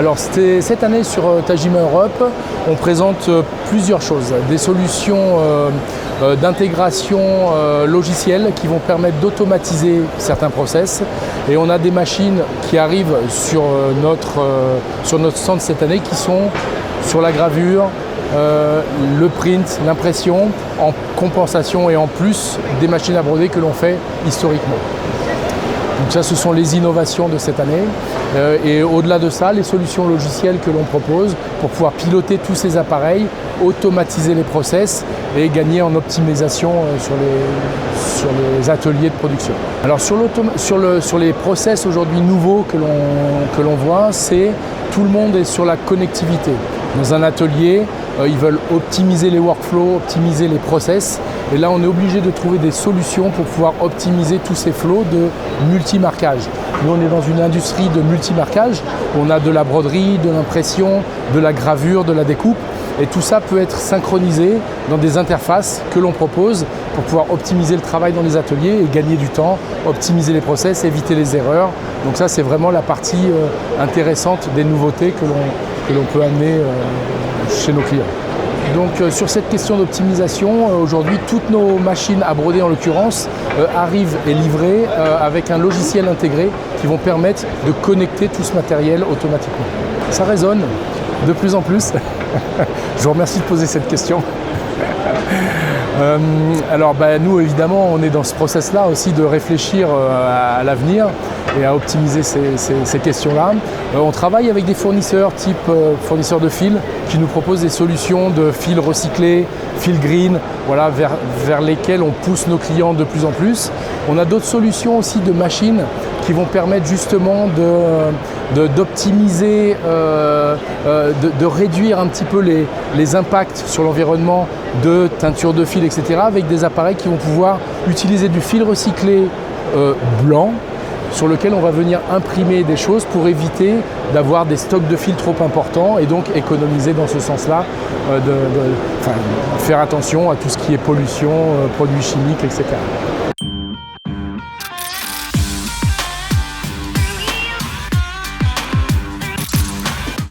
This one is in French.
Alors cette année sur Tajima Europe, on présente plusieurs choses. Des solutions d'intégration logicielle qui vont permettre d'automatiser certains process. Et on a des machines qui arrivent sur notre stand cette année qui sont sur la gravure, le print, l'impression, en compensation et en plus des machines à broder que l'on fait historiquement. Donc ça, ce sont les innovations de cette année. Et au-delà de ça, les solutions logicielles que l'on propose pour pouvoir piloter tous ces appareils, automatiser les process et gagner en optimisation sur les ateliers de production. Alors sur les process aujourd'hui nouveaux que l'on voit, c'est tout le monde est sur la connectivité. Dans un atelier, ils veulent optimiser les workflows, optimiser les process. Et là, on est obligé de trouver des solutions pour pouvoir optimiser tous ces flows de multimarquage. Nous, on est dans une industrie de multimarquage. On a de la broderie, de l'impression, de la gravure, de la découpe. Et tout ça peut être synchronisé dans des interfaces que l'on propose pour pouvoir optimiser le travail dans les ateliers et gagner du temps, optimiser les process, éviter les erreurs. Donc ça, c'est vraiment la partie intéressante des nouveautés que l'on peut amener chez nos clients. Donc sur cette question d'optimisation, aujourd'hui toutes nos machines à broder en l'occurrence arrivent et livrées avec un logiciel intégré qui vont permettre de connecter tout ce matériel automatiquement. Ça résonne de plus en plus. Je vous remercie de poser cette question. Alors nous évidemment on est dans ce process-là aussi de réfléchir à l'avenir et à optimiser ces questions-là. On travaille avec des fournisseurs type fournisseurs de fils qui nous proposent des solutions de fils recyclés, fils green, voilà, vers lesquels on pousse nos clients de plus en plus. On a d'autres solutions aussi de machines qui vont permettre justement d'optimiser, de réduire un petit peu les impacts sur l'environnement de teinture de fil, etc. avec des appareils qui vont pouvoir utiliser du fil recyclé blanc sur lequel on va venir imprimer des choses pour éviter d'avoir des stocks de fils trop importants et donc économiser dans ce sens-là, faire attention à tout ce qui est pollution, produits chimiques, etc.